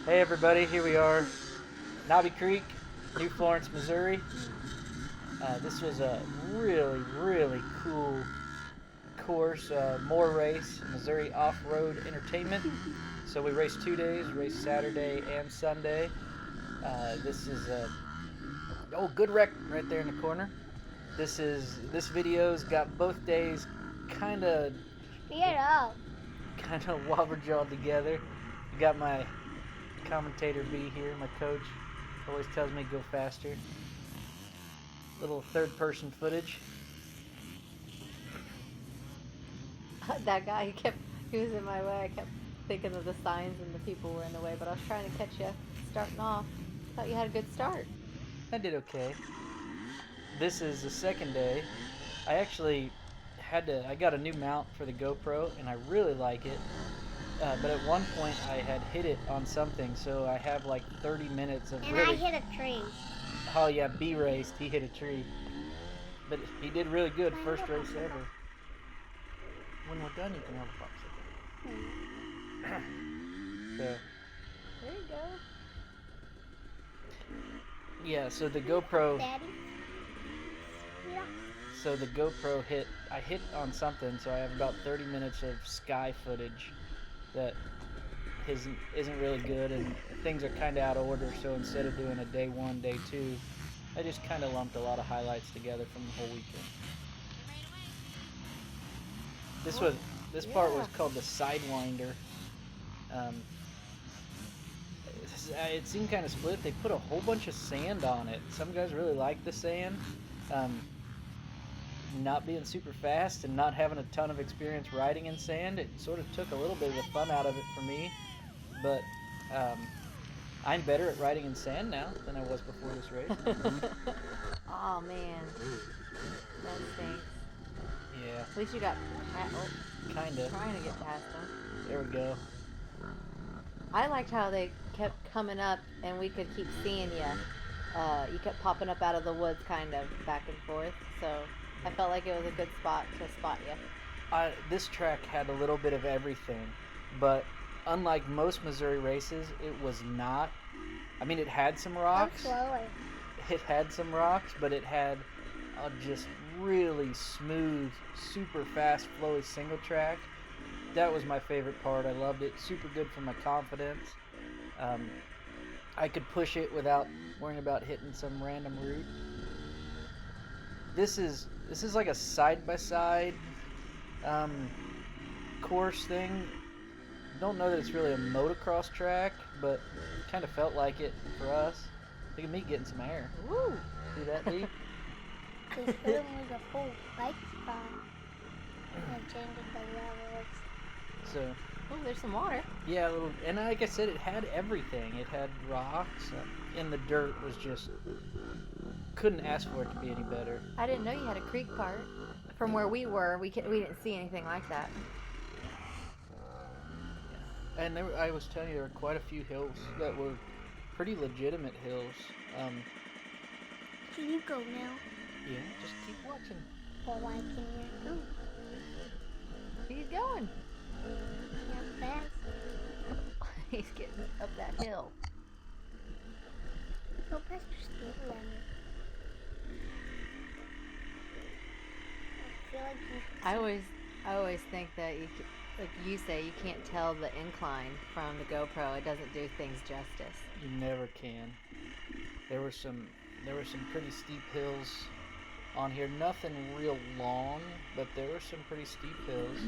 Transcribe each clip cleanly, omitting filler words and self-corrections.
Hey everybody, here we are, Knobby Creek, New Florence, Missouri. This was a really cool course, M.O.R.E race, Missouri Off-Road Entertainment. So we raced 2 days, raced Saturday and Sunday. This is a good wreck right there in the corner. This video's got both days kind of wobberjawed together. You got my commentator B here, my coach, always tells me go faster. Little third-person footage. That guy, he was in my way. I kept thinking of the signs and the people were in the way, but I was trying to catch you starting off. Thought you had a good start. I did okay. This is the second day. I actually I got a new mount for the GoPro, and I really like it. But at one point I had hit it on something, so I have like 30 minutes of And I hit a tree. Oh yeah, B raced. He hit a tree. But he did really good. First race ever. When we're done, you can have a popsicle. So, There you go. yeah, so the GoPro... Daddy? Yeah. So the GoPro I hit on something, so I have about 30 minutes of sky footage that isn't really good, and things are kind of out of order, so instead of doing a day one, day two, I just kind of lumped a lot of highlights together from the whole weekend. This part was called the Sidewinder. It seemed kind of split. They put a whole bunch of sand on it. Some guys really like the sand. Not being super fast and not having a ton of experience riding in sand, it sort of took a little bit of the fun out of it for me. But I'm better at riding in sand now than I was before this race. Oh man, that stinks. Yeah. At least you got Kinda. trying to get past them. There we go. I liked how they kept coming up and we could keep seeing you. You kept popping up out of the woods, kind of back and forth. So I felt like it was a good spot to spot you. This track had a little bit of everything, but unlike most Missouri races, it was not. I mean, it had some rocks. It had some rocks, but it had a just really smooth, super fast, flowy single track. That was my favorite part. I loved it. Super good for my confidence. I could push it without worrying about hitting some random route. This is like a side-by-side course thing. Don't know that it's really a motocross track, but kind of felt like it for us. Look at me getting some air. Woo! See that, D? This room was a full bike spot. And changing the levels. So, Oh, there's some water. yeah, and like I said, it had everything. It had rocks, and the dirt was just, couldn't ask for it to be any better. I didn't know you had a creek part. From where we were, we didn't see anything like that. And I was telling you, there were quite a few hills that were pretty legitimate hills. Can you go now? Yeah, just keep watching. Well, why can you go? He's going. Not fast. He's getting up that hill. Go past your speed limit. I feel like you should. I always think that like you say, you can't tell the incline from the GoPro. It doesn't do things justice. You never can. There were some pretty steep hills on here. Nothing real long, but there were some pretty steep hills.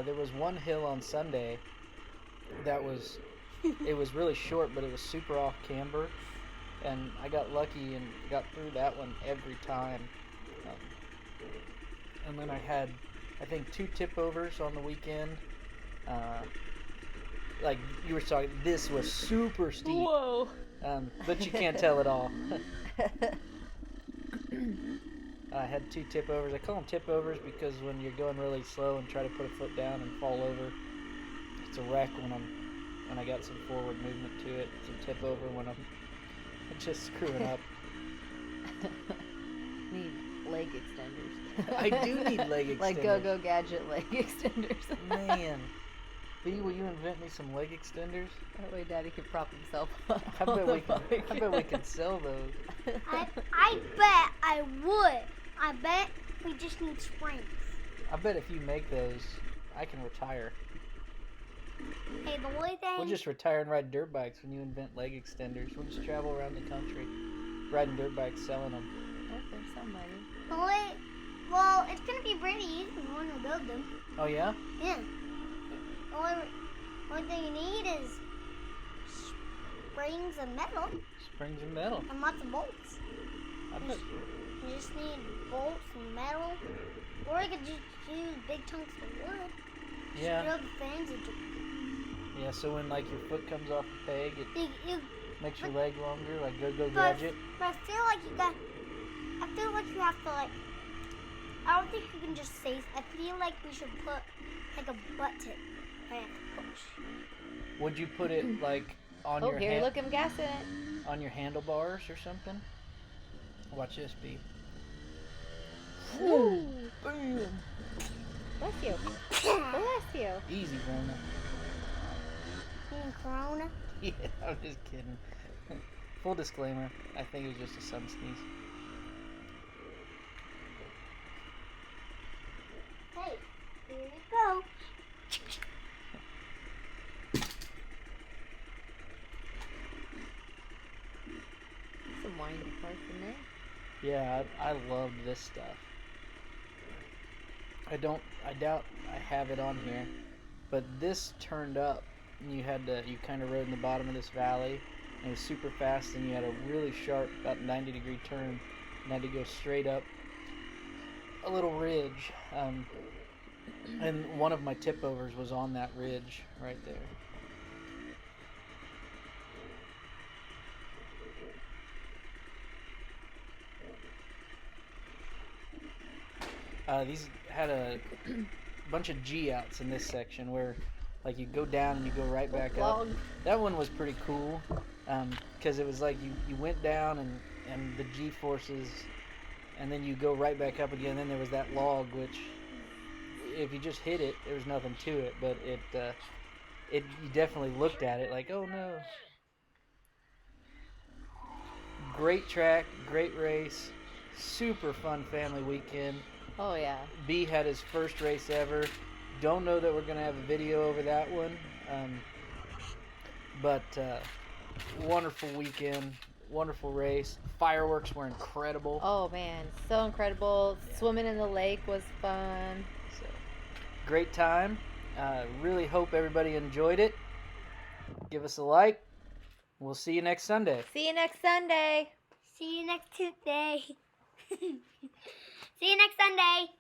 There was one hill on Sunday that it was really short, but it was super off camber, and I got lucky and got through that one every time. And then I had, I think, 2 tip overs on the weekend. Like you were talking, this was super steep. Whoa! But you can't tell it all. I had 2 tip overs. I call them tip overs because when you're going really slow and try to put a foot down and fall over, it's a wreck when I got some forward movement to it. It's a tip over when I'm just screwing up. Need leg extenders. I do need leg extenders. Like Go-Go Gadget leg extenders. Man. B, will you invent me some leg extenders? That way Daddy can prop himself up. I on bet the we could. bike. I bet we could sell those. I bet I would. I bet we just need springs. I bet if you make those, I can retire. Hey, the only thing. We'll just retire and ride dirt bikes when you invent leg extenders. We'll just travel around the country, riding dirt bikes, selling them. If there's somebody. Well, it's gonna be pretty easy when we build them. Oh yeah? Yeah. The only thing you need is springs and metal Springs and metal. and lots of bolts. I bet. You just need bolts and metal, or you could just use big chunks of wood. Yeah. Drill the fans into. Yeah. So when like your foot comes off the peg, it You, makes your leg longer. Like go but, gadget. but I feel like you have to like. I don't think you can just say. I feel like we should put like a button right at the push. Would you put it like on Oh, your here, look, I'm gassing it. on your handlebars or something? Watch this, B. Ooh. Bam. Bless you. Bless you. Easy, Rona. In Corona. Yeah, I'm just kidding. Full disclaimer, I think it was just a sun sneeze. Hey, here you go. Some windy parts in there. Yeah, I love this stuff. I doubt I have it on here, but this turned up, and you kind of rode in the bottom of this valley, and it was super fast, and you had a really sharp, about 90-degree turn, and had to go straight up a little ridge, and one of my tip overs was on that ridge right there. These had a bunch of G outs in this section where, like, you go down and you go right back up. Log. That one was pretty cool because it was like you went down and the G forces, and then you go right back up again. Then there was that log, which if you just hit it, there was nothing to it, but you definitely looked at it like, oh no. Great track, great race, super fun family weekend. Oh, yeah. B had his first race ever. Don't know that we're going to have a video over that one. But wonderful weekend. Wonderful race. Fireworks were incredible. Oh, man. So incredible. Yeah. Swimming in the lake was fun. So, great time. Really hope everybody enjoyed it. Give us a like. We'll see you next Sunday. See you next Sunday. See you next Tuesday. See you next Sunday.